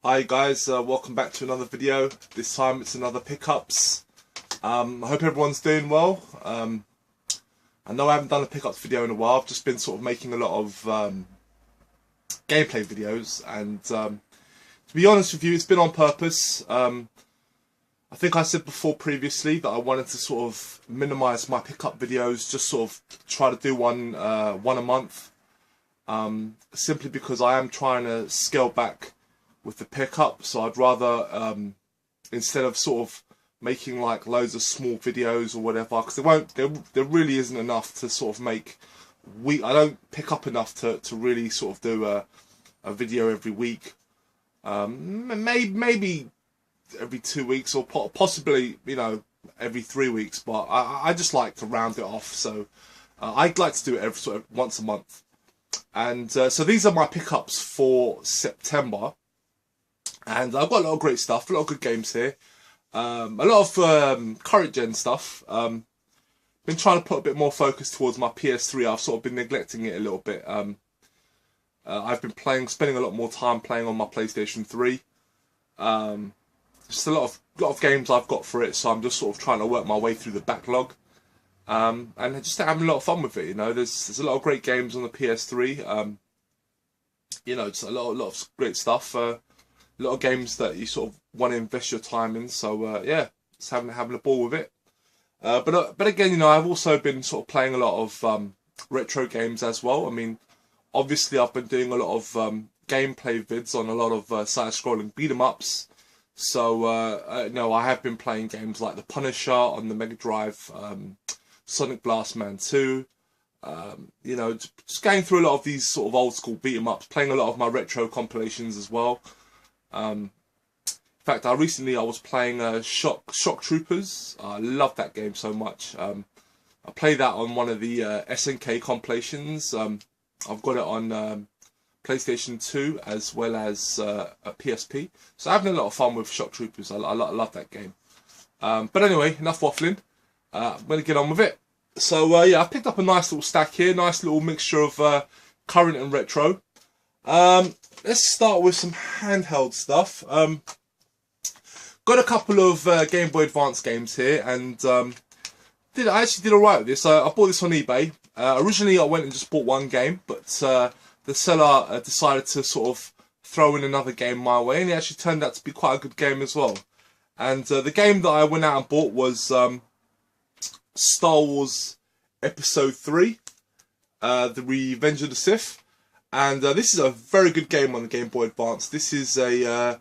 Hi guys, welcome back to another video. This time it's another pickups. I hope everyone's doing well. I know I haven't done a pickups video in a while. I've just been sort of making a lot of gameplay videos, and to be honest with you, it's been on purpose. I think I said before previously that I wanted to sort of minimise my pickup videos, just sort of try to do one a month, simply because I am trying to scale back with the pickup. So I'd rather, instead of sort of making like loads of small videos or whatever, because there really isn't enough to sort of make I don't pick up enough to really sort of do a video every week. Maybe every 2 weeks, or possibly, you know, every 3 weeks, but I just like to round it off. So I'd like to do it every sort of once a month. And so these are my pickups for September. And I've got a lot of great stuff, a lot of good games here. A lot of current gen stuff. Been trying to put a bit more focus towards my PS3. I've sort of been neglecting it a little bit. I've been spending a lot more time playing on my PlayStation 3. Just a lot of games I've got for it, so I'm just sort of trying to work my way through the backlog. And just having a lot of fun with it. You know, there's a lot of great games on the PS3. You know, just a lot of great stuff. A lot of games that you sort of want to invest your time in. So yeah, just having a ball with it. But again, you know, I've also been sort of playing a lot of retro games as well. I mean, obviously I've been doing a lot of gameplay vids on a lot of side-scrolling beat-em-ups. So you know, I have been playing games like The Punisher on the Mega Drive, Sonic Blast Man 2. You know, just going through a lot of these sort of old school beat-em-ups, playing a lot of my retro compilations as well. In fact, I was playing Shock Troopers. I love that game so much. I played that on one of the SNK compilations. I've got it on PlayStation 2 as well as a PSP. So I'm having a lot of fun with Shock Troopers. I love that game. But anyway, enough waffling. I'm going to get on with it. So yeah, I picked up a nice little stack here. Nice little mixture of current and retro. Let's start with some handheld stuff. Got a couple of Game Boy Advance games here, and I actually did alright with this. I bought this on eBay. Originally I went and just bought one game, but the seller decided to sort of throw in another game my way, and it actually turned out to be quite a good game as well. And the game that I went out and bought was Star Wars Episode 3, The Revenge of the Sith. And this is a very good game on the Game Boy Advance. This is a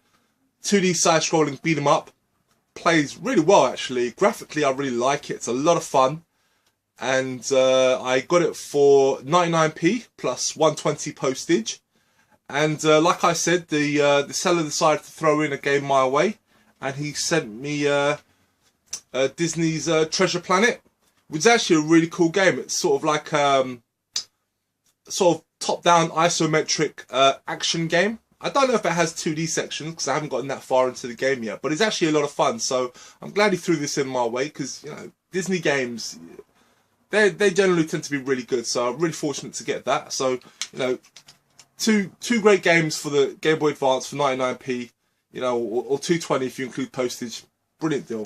2D side-scrolling beat-em-up. Plays really well, actually. Graphically, I really like it. It's a lot of fun. And I got it for 99p plus 120 postage. And like I said, the seller decided to throw in a game my way, and he sent me Disney's Treasure Planet, which is actually a really cool game. It's sort of like sort of top-down isometric action game. I don't know if it has 2D sections because I haven't gotten that far into the game yet, but it's actually a lot of fun. So I'm glad he threw this in my way, because you know, Disney games, they generally tend to be really good. So I'm really fortunate to get that. So you know, two great games for the Game Boy Advance for 99p, you know, or 220 if you include postage. Brilliant deal.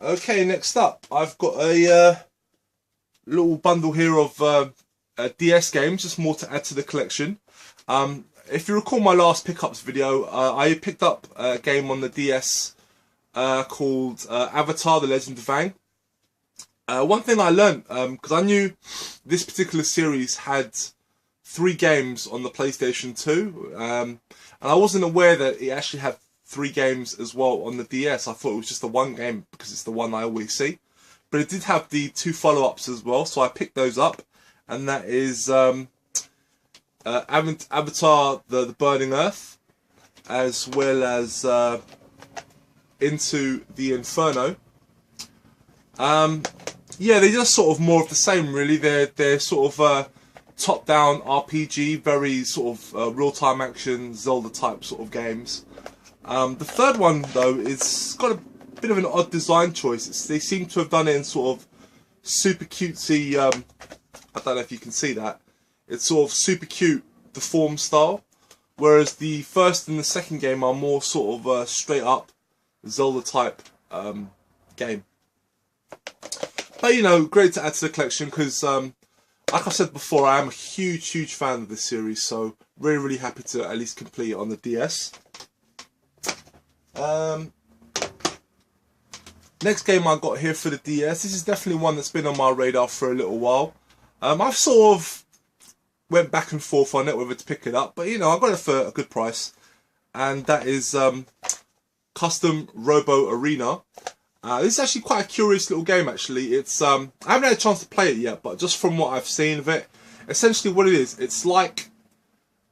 Okay, next up, I've got a little bundle here of DS games, just more to add to the collection. If you recall my last pickups video, I picked up a game on the DS called Avatar: The Legend of Aang. One thing I learned, because I knew this particular series had 3 games on the PlayStation 2, and I wasn't aware that it actually had 3 games as well on the DS. I thought it was just the one game because it's the one I always see. But it did have the 2 follow-ups as well, so I picked those up. And that is Avatar: The Burning Earth, as well as Into the Inferno. Yeah, they're just sort of more of the same, really. They're sort of top-down RPG, very sort of real-time action, Zelda-type sort of games. The third one, though, it's got a bit of an odd design choice. They seem to have done it in sort of super cutesy. I don't know if you can see that. It's sort of super cute, deformed style, whereas the first and the second game are more sort of straight up Zelda type game. But you know, great to add to the collection because, like I said before, I am a huge fan of this series. So really happy to at least complete it on the DS. Next game I got here for the DS. This is definitely one that's been on my radar for a little while. I've sort of went back and forth on it whether to pick it up, but you know, I got it for a good price, and that is Custom Robo Arena. This is actually quite a curious little game. Actually, it's I haven't had a chance to play it yet, but just from what I've seen of it, essentially what it is, it's like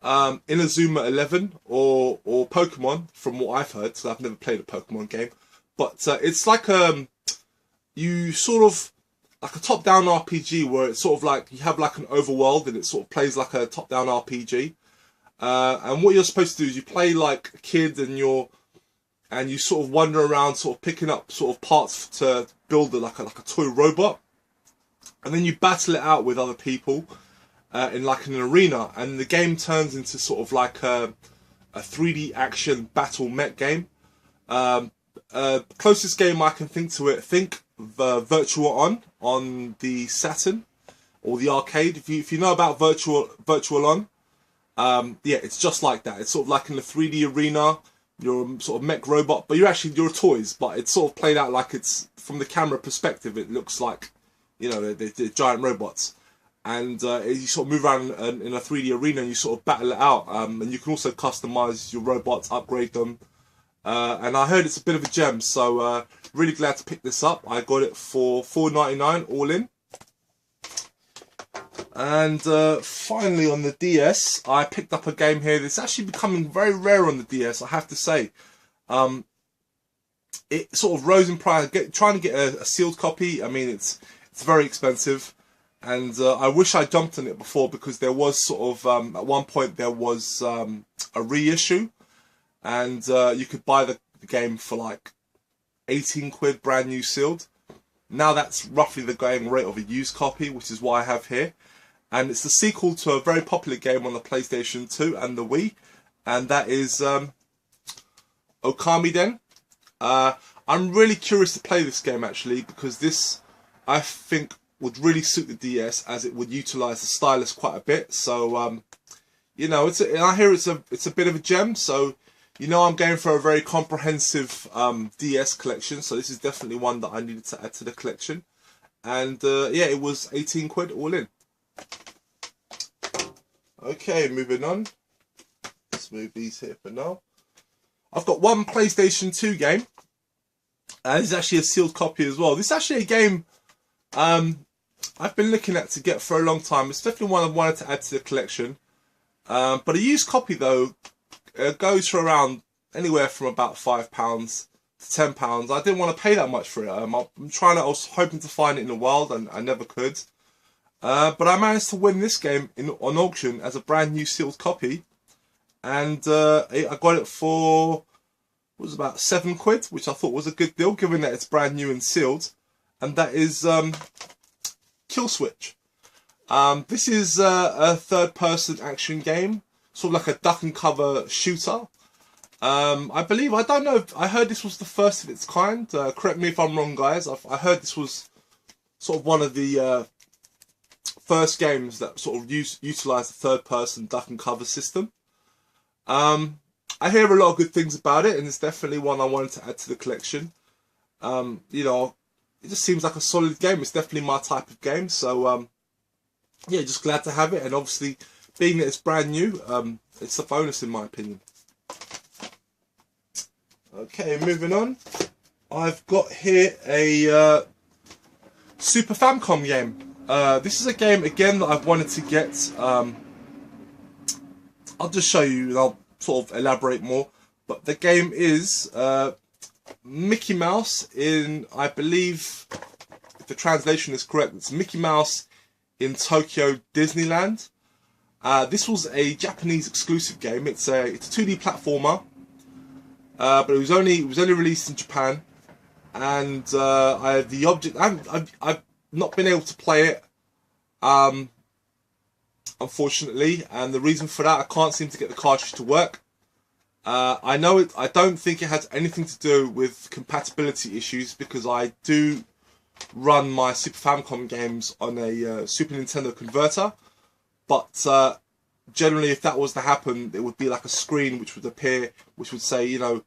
Inazuma 11 or Pokemon, from what I've heard. So I've never played a Pokemon game. But it's like you sort of like a top-down RPG where it's sort of like you have like an overworld and it sort of plays like a top-down RPG. And what you're supposed to do is you play like a kid and you sort of wander around, sort of picking up sort of parts to build like a toy robot, and then you battle it out with other people in like an arena, and the game turns into sort of like a 3D action battle mech game. Closest game I can think to it, think the Virtual on the Saturn or the arcade. If you know about Virtual On, yeah, it's just like that. It's sort of like in the 3D arena. You're a sort of mech robot, but you're toys. But it's sort of played out like it's from the camera perspective. It looks like, you know, they're giant robots, and you sort of move around in a 3D arena and you sort of battle it out. And you can also customize your robots, upgrade them. And I heard it's a bit of a gem, so really glad to pick this up. I got it for $4.99 all in. And finally on the DS, I picked up a game here that's actually becoming very rare on the DS, I have to say. It sort of rose in price. Trying to get a sealed copy, I mean, it's very expensive. And I wish I jumped on it before, because there was sort of, at one point there was a reissue. And you could buy the game for like 18 quid brand new sealed. Now that's roughly the going rate of a used copy, which is what I have here. And it's the sequel to a very popular game on the PlayStation 2 and the Wii. And that is Okamiden. I'm really curious to play this game actually, because this, I think, would really suit the DS, as it would utilise the stylus quite a bit. So, you know, I hear it's a bit of a gem. So, you know, I'm going for a very comprehensive DS collection, so this is definitely one that I needed to add to the collection. And yeah, it was 18 quid all in. Okay, moving on. Let's move these here for now. I've got one PlayStation 2 game. This is actually a sealed copy as well. This is actually a game I've been looking at to get for a long time. It's definitely one I wanted to add to the collection. But a used copy, though, goes for around anywhere from about £5 to £10. I didn't want to pay that much for it. I was hoping to find it in the wild, and I never could. But I managed to win this game on auction as a brand new sealed copy, and I got it for, what was it, about 7 quid, which I thought was a good deal given that it's brand new and sealed. And that is Kill Switch. This is a third-person action game, sort of like a duck and cover shooter. I believe, I don't know, I heard this was the first of its kind. Correct me if I'm wrong, guys. I heard this was sort of one of the first games that sort of utilised the third-person duck and cover system. I hear a lot of good things about it, and it's definitely one I wanted to add to the collection. You know, it just seems like a solid game. It's definitely my type of game, so yeah, just glad to have it. And obviously, being that it's brand new, it's a bonus in my opinion. Okay, moving on. I've got here a Super Famicom game. This is a game, again, that I've wanted to get. I'll just show you and I'll sort of elaborate more. But the game is Mickey Mouse in, I believe, if the translation is correct, it's Mickey Mouse in Tokyo Disneyland. This was a Japanese exclusive game. It's a 2D platformer, but it was only released in Japan, and I've not been able to play it. unfortunately, and the reason for that, I can't seem to get the cartridge to work. I know it. I don't think it has anything to do with compatibility issues, because I do run my Super Famicom games on a Super Nintendo converter. But generally, if that was to happen, it would be like a screen which would appear, which would say, you know,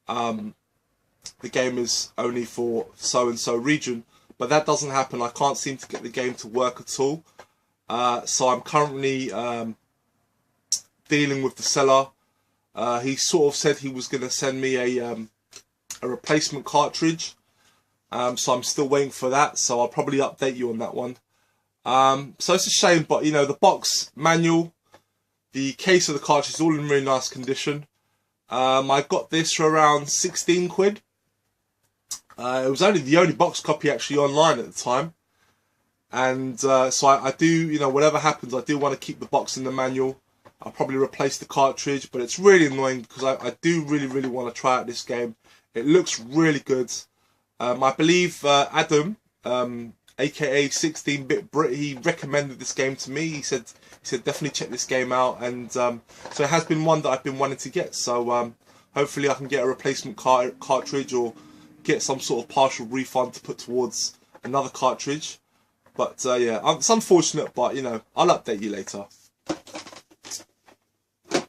the game is only for so and so region. But that doesn't happen. I can't seem to get the game to work at all. So I'm currently dealing with the seller. He sort of said he was going to send me a replacement cartridge. So I'm still waiting for that. So I'll probably update you on that one. So it's a shame, but you know, the box manual, the case of the cartridge is all in really nice condition. I got this for around 16 quid. It was only the only box copy actually online at the time. And so I do, you know, whatever happens, I do want to keep the box and the manual. I'll probably replace the cartridge, but it's really annoying because I do really want to try out this game. It looks really good. I believe Adam, aka 16-bit Brit, he recommended this game to me. He said definitely check this game out, and so it has been one that I've been wanting to get. So hopefully I can get a replacement cartridge or get some sort of partial refund to put towards another cartridge. But yeah, it's unfortunate, but you know, I'll update you later.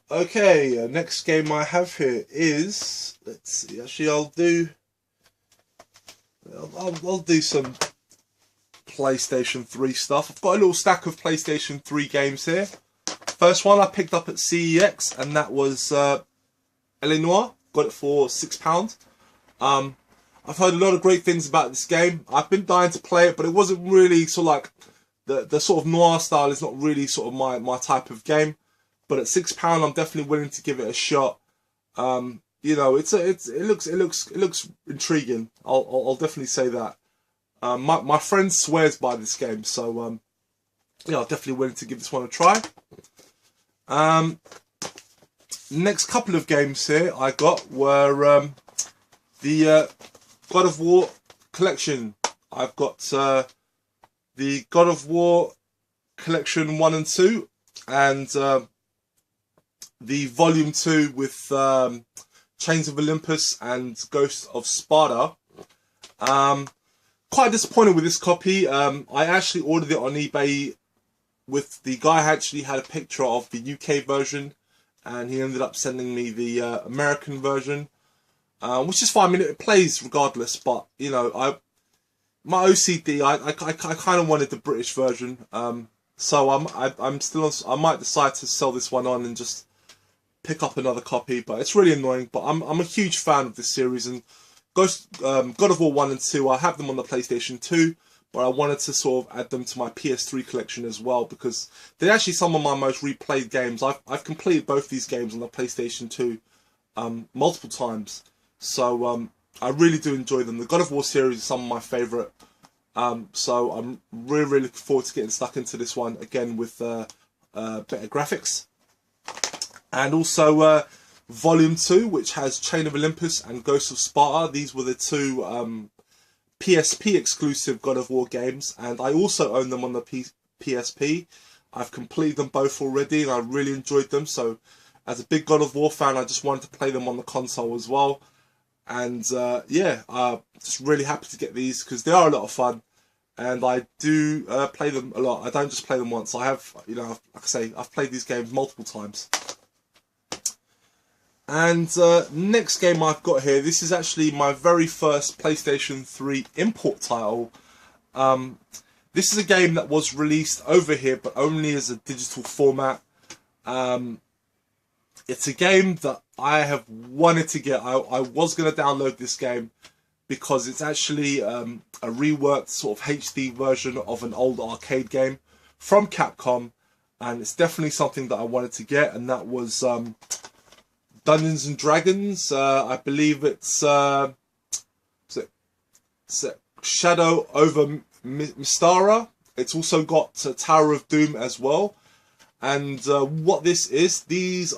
Okay, next game I have here is, let's see, actually I'll do some PlayStation 3 stuff. I've got a little stack of PlayStation 3 games here. First one I picked up at CEX, and that was Illinois. Got it for £6. I've heard a lot of great things about this game. I've been dying to play it, but it wasn't really sort of like the sort of noir style is not really sort of my type of game. But at £6, I'm definitely willing to give it a shot. You know, it looks intriguing. I'll definitely say that. My friend swears by this game, so yeah, I'm definitely willing to give this one a try. Next couple of games here I got were the God of War collection. I've got the God of War collection 1 and 2, and the volume 2 with Chains of Olympus and Ghost of Sparta. Quite disappointed with this copy. I actually ordered it on eBay with the guy who actually had a picture of the UK version, and he ended up sending me the American version, which is fine. I mean, it plays regardless, but you know, my OCD, I kind of wanted the British version. So I'm still, I might decide to sell this one on and just pick up another copy, but it's really annoying. But I'm a huge fan of this series, and God of War 1 and 2, I have them on the PlayStation 2, but I wanted to sort of add them to my PS3 collection as well, because they're actually some of my most replayed games. I've completed both these games on the PlayStation 2 multiple times, so I really do enjoy them. The God of War series is some of my favourite, so I'm really looking forward to getting stuck into this one again with better graphics. And also Volume 2, which has Chain of Olympus and Ghost of Sparta. These were the two PSP exclusive God of War games, and I also own them on the PSP. I've completed them both already, and I really enjoyed them. So as a big God of War fan, I just wanted to play them on the console as well. And yeah, just really happy to get these because they are a lot of fun, and I do play them a lot. I don't just play them once. I have, you know, like I say, I've played these games multiple times. And next game I've got here, this is actually my very first PlayStation 3 import title. This is a game that was released over here, but only as a digital format. It's a game that I have wanted to get. I was going to download this game because it's actually a reworked sort of HD version of an old arcade game from Capcom, and it's definitely something that I wanted to get, and that was Dungeons and Dragons. I believe it's Shadow over Mystara. It's also got Tower of Doom as well. And what this is, this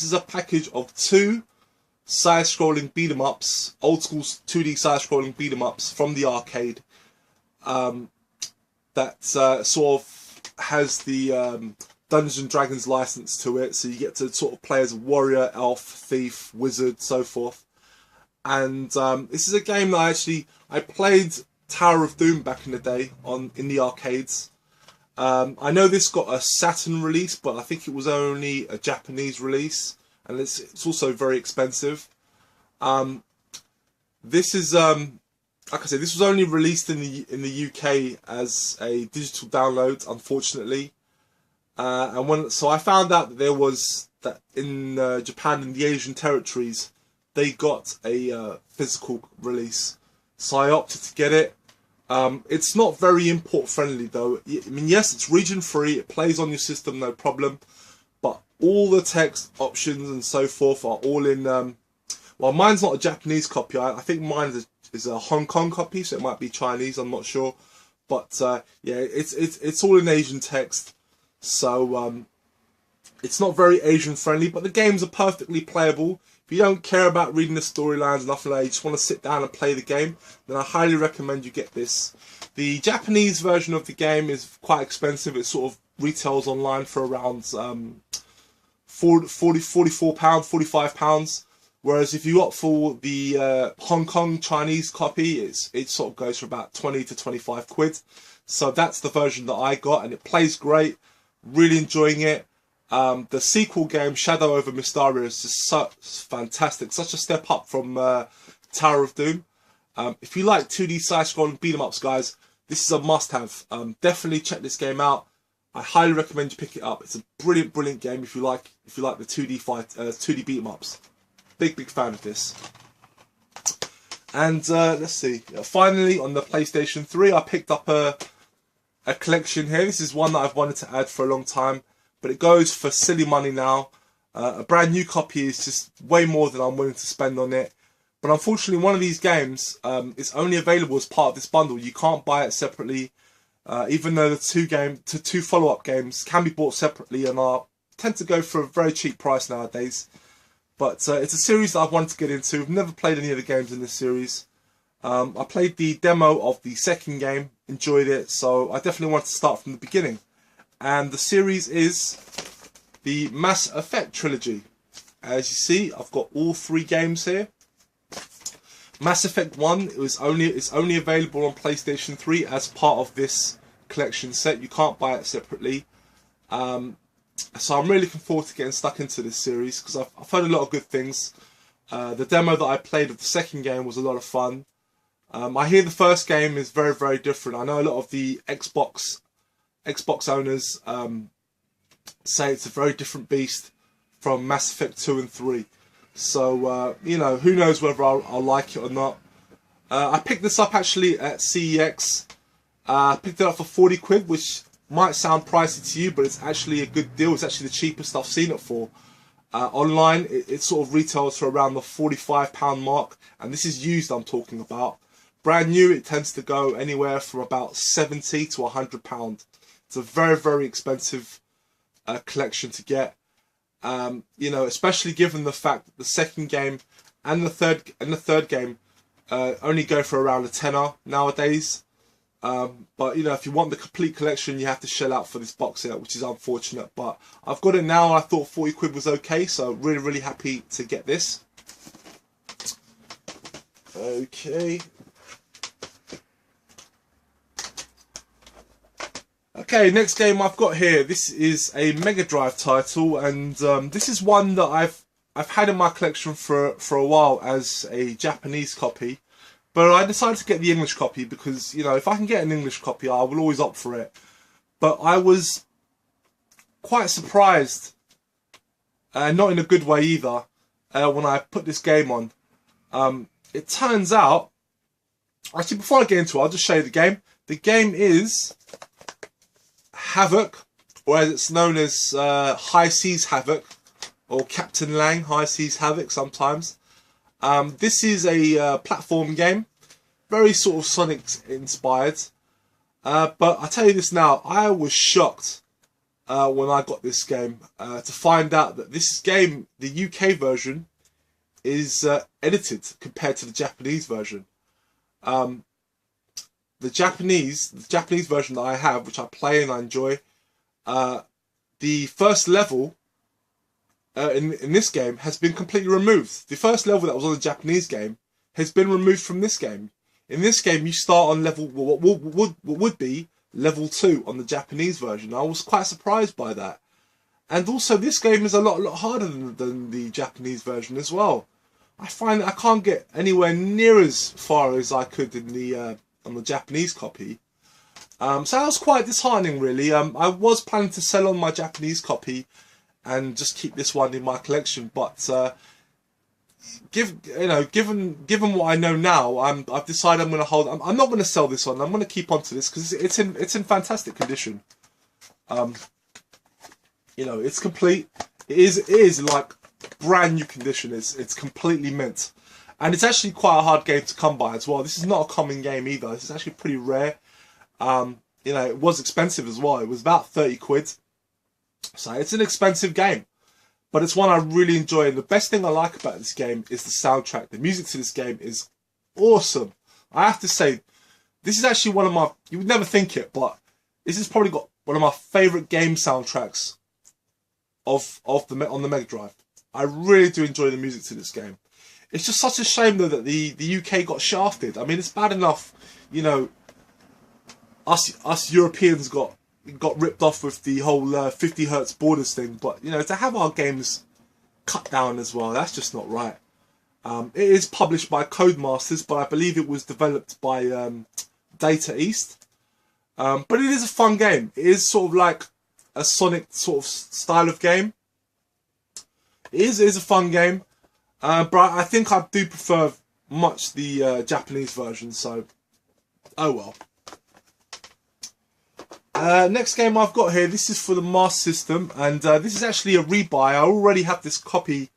is a package of 2 side-scrolling beat-em-ups, old-school 2D side-scrolling beat-em-ups from the arcade. That sort of has the Dungeons and Dragons license to it, so you get to sort of play as a warrior, elf, thief, wizard, so forth. And this is a game that I played Tower of Doom back in the day in the arcades. I know this got a Saturn release, but I think it was only a Japanese release, and it's also very expensive. This is like I said, this was only released in the UK as a digital download, unfortunately. So I found out that in Japan and the Asian territories, they got a physical release. So I opted to get it. It's not very import friendly though. I mean, yes, it's region free. It plays on your system, no problem. But all the text options and so forth are all in. Well, mine's not a Japanese copy. I think mine is a Hong Kong copy, so it might be Chinese. I'm not sure. But yeah, it's all in Asian text. So it's not very Asian friendly, but the games are perfectly playable. If you don't care about reading the storylines and nothing like that, you just want to sit down and play the game, then I highly recommend you get this. The Japanese version of the game is quite expensive. It sort of retails online for around £44, £45. Whereas if you opt for the Hong Kong Chinese copy, it sort of goes for about 20 to 25 quid. So that's the version that I got, and it plays great. Really enjoying it. The sequel game, Shadow over Mysteria, is just so fantastic. Such a step up from Tower of Doom. If you like 2D side-scrolling beat-em-ups, guys, this is a must-have. Definitely check this game out. I highly recommend you pick it up. It's a brilliant, brilliant game if you like the 2D beat-em-ups. Big fan of this. And let's see. Finally, on the PlayStation 3, I picked up a collection here. This is one that I've wanted to add for a long time, but it goes for silly money now. A brand new copy is just way more than I'm willing to spend on it. But unfortunately, one of these games is only available as part of this bundle. You can't buy it separately, even though the two follow-up games can be bought separately and tend to go for a very cheap price nowadays. But it's a series that I've wanted to get into. I've never played any of the games in this series. I played the demo of the second game, enjoyed it, so I definitely want to start from the beginning. And the series is the Mass Effect trilogy. As you see, I've got all 3 games here. Mass Effect 1 it's only available on PlayStation 3 as part of this collection set. You can't buy it separately. So I'm really looking forward to getting stuck into this series because I've heard a lot of good things. The demo that I played of the second game was a lot of fun. I hear the first game is very, very different. I know a lot of the Xbox owners say it's a very different beast from Mass Effect 2 and 3. So, you know, who knows whether I'll like it or not. I picked this up actually at CEX. I picked it up for 40 quid, which might sound pricey to you, but it's actually a good deal. It's actually the cheapest I've seen it for. Online, it sort of retails for around the £45 mark, and this is used I'm talking about. Brand new, it tends to go anywhere from about £70 to £100. It's a very, very expensive collection to get. You know, especially given the fact that the second game and the third game only go for around a tenner nowadays. But you know, if you want the complete collection, you have to shell out for this box set, which is unfortunate. But I've got it now. I thought 40 quid was okay, so really, really happy to get this. Okay. Okay, next game I've got here. This is a Mega Drive title, and this is one that I've had in my collection for a while as a Japanese copy. But I decided to get the English copy because, you know, if I can get an English copy, I will always opt for it. But I was quite surprised, not in a good way either, when I put this game on. It turns out, actually before I get into it, I'll just show you the game. The game is Havoc, or as it's known as High Seas Havoc, or Captain Lang High Seas Havoc sometimes. This is a platform game, very sort of Sonic inspired. But I tell you this now, I was shocked when I got this game to find out that this game, the UK version, is edited compared to the Japanese version. The Japanese version that I have, which I play and I enjoy, the the first level in this game has been completely removed. The first level that was on the Japanese game has been removed from this game. In this game, you start on level what would be level 2 on the Japanese version. I was quite surprised by that. And also, this game is a lot harder than the Japanese version as well. I find that I can't get anywhere near as far as I could in the on the Japanese copy. So that was quite disheartening, really. I was planning to sell on my Japanese copy and just keep this one in my collection, but given what I know now, I've decided I'm going to hold. I'm not going to sell this one. I'm going to keep on to this because it's in fantastic condition. It's complete. It is like brand new condition. It's completely mint, and it's actually quite a hard game to come by as well. This is not a common game either. This is actually pretty rare. It was expensive as well. It was about 30 quid. So it's an expensive game, but it's one I really enjoy. And the best thing I like about this game is the soundtrack. The music to this game is awesome. I have to say, this is actually one of my, you would never think it, but this has probably got one of my favourite game soundtracks on the Mega Drive. I really do enjoy the music to this game. It's just such a shame though that the UK got shafted. I mean, it's bad enough, us Europeans got ripped off with the whole 50 Hz borders thing, but to have our games cut down as well, that's just not right. It is published by Codemasters, but I believe it was developed by Data East. But it is a fun game. It is sort of like a Sonic sort of style of game. It is a fun game, but I think I do prefer much the Japanese version, so oh well. Next game I've got here, this is for the Master System, and this is actually a rebuy. I already have this copy,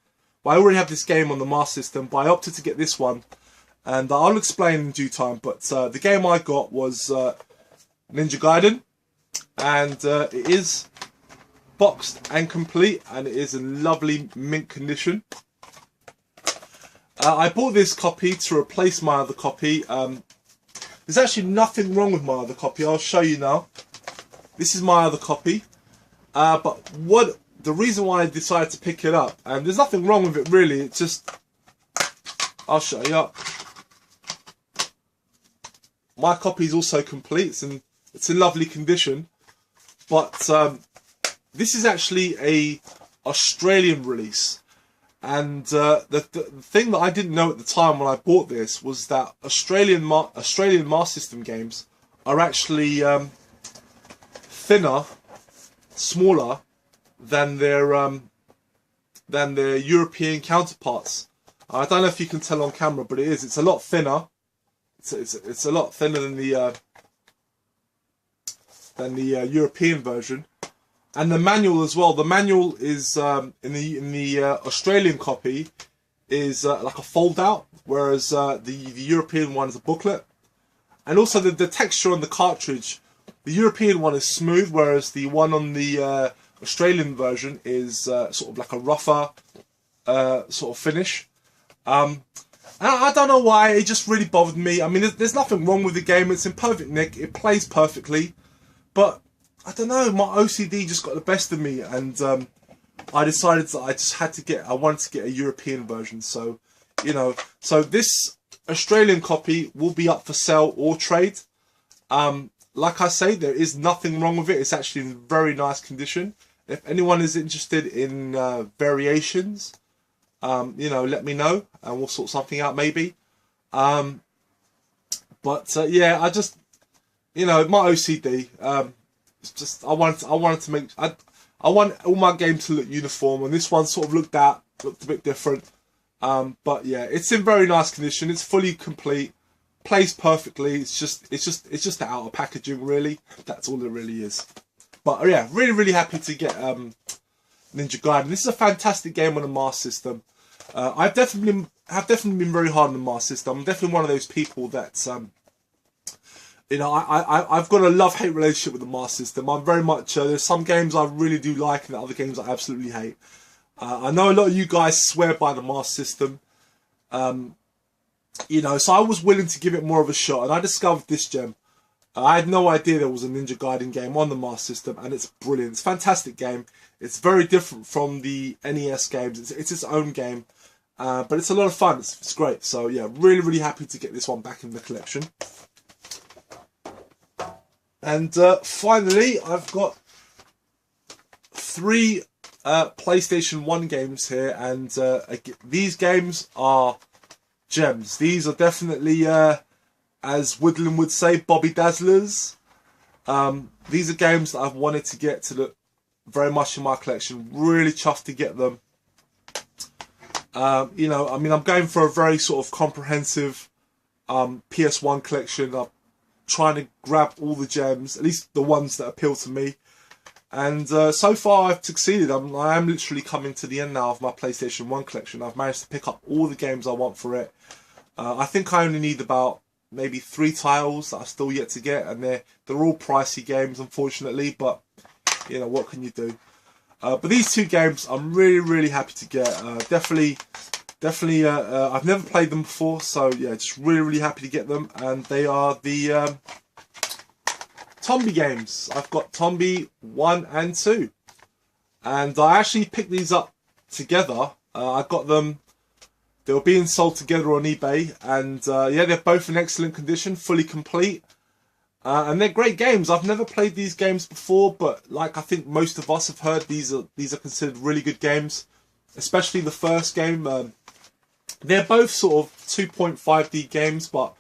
I already have this game on the Master System, but I opted to get this one, and I'll explain in due time. But the game I got was Ninja Gaiden, and it is boxed and complete, and it is in lovely mint condition. I bought this copy to replace my other copy. There's actually nothing wrong with my other copy. I'll show you now. This is my other copy, but the reason why I decided to pick it up, and there's nothing wrong with it really, it's just, I'll show you up. My copy is also complete, it's in lovely condition, but this is actually a Australian release, and the thing that I didn't know at the time when I bought this was that Australian Master System games are actually thinner, smaller than their European counterparts. I don't know if you can tell on camera, but it is. It's a lot thinner. It's a lot thinner than the European version, and the manual as well. The manual is in the Australian copy is like a fold out, whereas the European one is a booklet, and also the texture on the cartridge. The European one is smooth, whereas the one on the Australian version is sort of like a rougher sort of finish. I don't know why, it just really bothered me. I mean, there's nothing wrong with the game. It's in perfect nick. It plays perfectly. But, I don't know, my OCD just got the best of me. And I decided that I wanted to get a European version. So, so this Australian copy will be up for sale or trade. Like I say, there is nothing wrong with it. It's actually in very nice condition. If anyone is interested in variations, let me know and we'll sort something out maybe. Yeah, I just, my OCD. It's just I wanted to make I want all my games to look uniform, and this one sort of looked a bit different. But yeah, it's in very nice condition. It's fully complete. Plays perfectly. It's just the outer packaging, really. That's all it really is. But yeah, really happy to get Ninja Gaiden. This is a fantastic game on the Master System. I've definitely been very hard on the Master System. I'm definitely one of those people that I've got a love-hate relationship with the Master System. I'm very much there's some games I really do like, and other games I absolutely hate. I know a lot of you guys swear by the Master System. So I was willing to give it more of a shot, and I discovered this gem. I had no idea there was a Ninja Gaiden game on the Master System, and it's brilliant. It's a fantastic game. It's very different from the NES games. It's its own game, but it's a lot of fun. It's great. So yeah, really, really happy to get this one back in the collection. And finally, I've got 3 PlayStation 1 games here, and these games are gems. These are definitely, as Woodland would say, Bobby Dazzlers. These are games that I've wanted to get to the very much in my collection. Really chuffed to get them. You know, I mean, I'm going for a very sort of comprehensive PS1 collection. I'm trying to grab all the gems, at least the ones that appeal to me. And so far I've succeeded. I am literally coming to the end now of my PlayStation 1 collection. I've managed to pick up all the games I want for it. I think I only need about maybe 3 titles that I've still yet to get, and they're all pricey games, unfortunately, but you know, what can you do? But these 2 games I'm really, really happy to get. Definitely, I've never played them before, so yeah, just really, really happy to get them. And they are the Tombi games. I've got Tombi 1 and 2, and I actually picked these up together. I got them, they were being sold together on eBay, and yeah, they're both in excellent condition, fully complete, and they're great games. I've never played these games before, but like I think most of us have heard, these are considered really good games, especially the first game. They're both sort of 2.5D games, but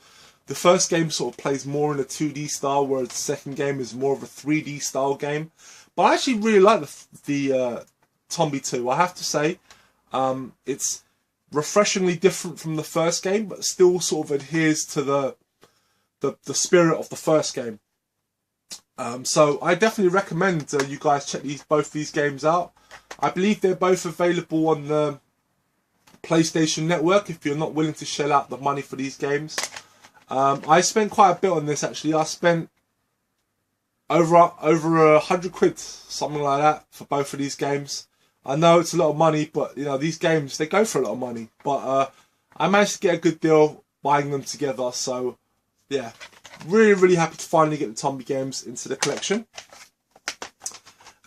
the first game sort of plays more in a 2D style, whereas the second game is more of a 3D style game. But I actually really like the Tombi 2. I have to say, it's refreshingly different from the first game, but still sort of adheres to the spirit of the first game. So I definitely recommend you guys check both these games out. I believe they're both available on the PlayStation Network if you're not willing to shell out the money for these games. I spent quite a bit on this actually. I spent over 100 quid, something like that, for both of these games. I know it's a lot of money, but you know, these games, they go for a lot of money. But I managed to get a good deal buying them together. So yeah, really, really happy to finally get the Tombi games into the collection.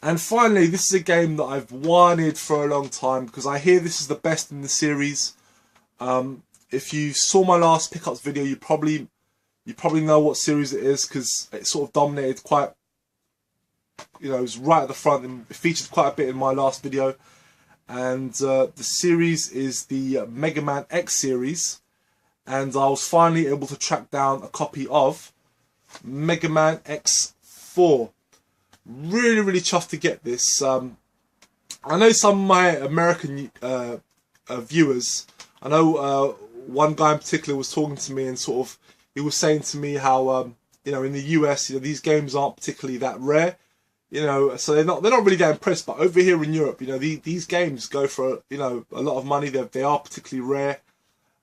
And finally, this is a game that I've wanted for a long time, because I hear this is the best in the series. If you saw my last pickups video, you probably know what series it is, because it sort of dominated quite, you know, it was right at the front and it featured quite a bit in my last video. And the series is the Mega Man X series, and I was finally able to track down a copy of Mega Man X4. Really, really chuffed to get this. I know some of my American viewers, I know one guy in particular was talking to me, and sort of he was saying to me how you know, in the US, you know, these games aren't particularly that rare, you know, so they're not really that impressed. But over here in Europe, you know, these games go for, you know, a lot of money. They are particularly rare,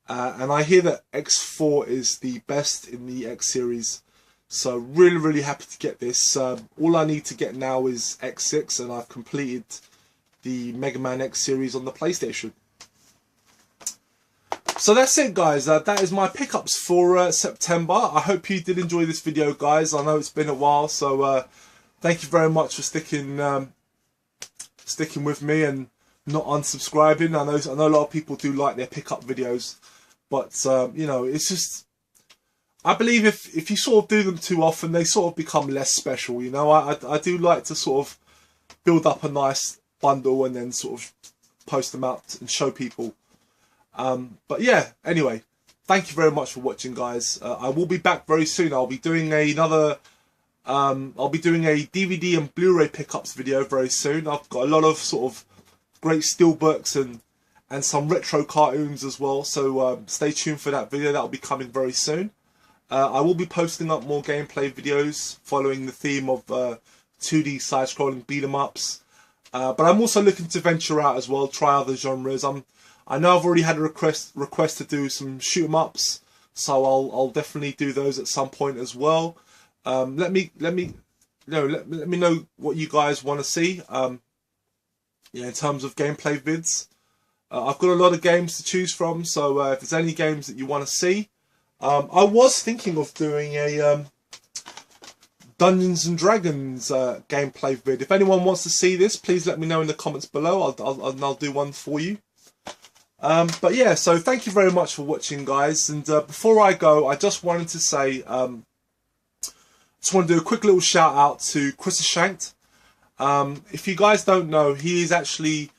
and I hear that X4 is the best in the X series. So really, really happy to get this. All I need to get now is X6, and I've completed the Mega Man X series on the PlayStation. So that's it, guys. That is my pickups for September. I hope you did enjoy this video, guys. I know it's been a while, so thank you very much for sticking with me and not unsubscribing. I know a lot of people do like their pickup videos, but you know, it's just, I believe if you sort of do them too often, they sort of become less special. You know, I do like to sort of build up a nice bundle and then sort of post them out and show people. But yeah, anyway, thank you very much for watching, guys. I will be back very soon. I'll be doing another, I'll be doing a DVD and Blu-ray pickups video very soon. I've got a lot of sort of great steelbooks and some retro cartoons as well. So stay tuned for that video. That'll be coming very soon. I will be posting up more gameplay videos following the theme of 2D side-scrolling beat-em-ups. But I'm also looking to venture out as well, try other genres. I know I've already had a request to do some shoot-em-ups, so I'll definitely do those at some point as well. Let me know what you guys want to see. Yeah, in terms of gameplay vids, I've got a lot of games to choose from. So if there's any games that you want to see, I was thinking of doing Dungeons and Dragons gameplay vid. If anyone wants to see this, please let me know in the comments below. I'll do one for you. But yeah, so thank you very much for watching, guys. And before I go, I just wanted to say, just want to do a quick little shout out to Chris Shanked. If you guys don't know, he is actually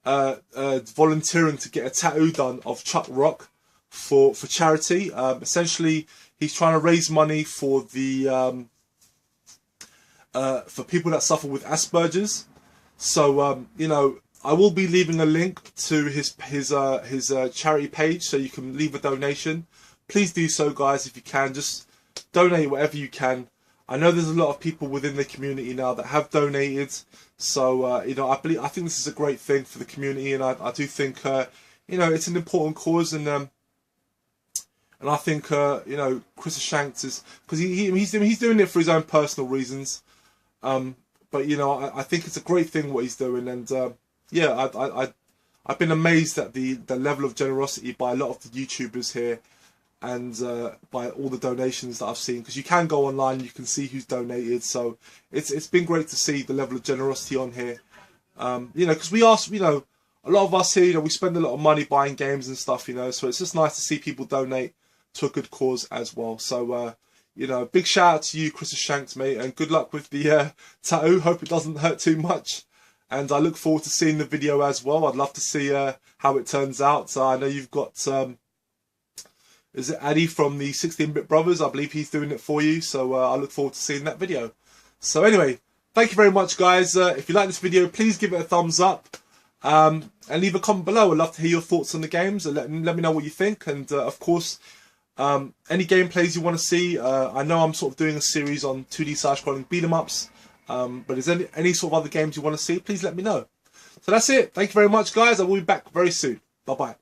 volunteering to get a tattoo done of Chuck Rock for charity. Essentially, he's trying to raise money for the for people that suffer with Asperger's. So you know, I will be leaving a link to his charity page, so you can leave a donation. Please do so, guys, if you can. Just donate whatever you can. I know there's a lot of people within the community now that have donated, so you know, I think this is a great thing for the community, and I do think you know, it's an important cause, and I think you know, Chris Shanked is, because he's doing it for his own personal reasons, but you know, I think it's a great thing what he's doing, and yeah, I've been amazed at the level of generosity by a lot of the YouTubers here. And by all the donations that I've seen, because you can go online, you can see who's donated. So it's been great to see the level of generosity on here. You know, because we ask, you know, a lot of us here, you know, we spend a lot of money buying games and stuff, you know. So it's just nice to see people donate to a good cause as well. So you know, big shout out to you, Chris Shanks, mate, and good luck with the tattoo. Hope it doesn't hurt too much. And I look forward to seeing the video as well. I'd love to see how it turns out. So I know you've got. Is it Addy from the 16-Bit Brothers? I believe he's doing it for you. So I look forward to seeing that video. So anyway, thank you very much, guys. If you like this video, please give it a thumbs up. And leave a comment below. I'd love to hear your thoughts on the games. And let me know what you think. And of course, any gameplays you want to see. I know I'm sort of doing a series on 2D side-scrolling beat-em-ups. But is there any sort of other games you want to see? Please let me know. So that's it. Thank you very much, guys. I will be back very soon. Bye-bye.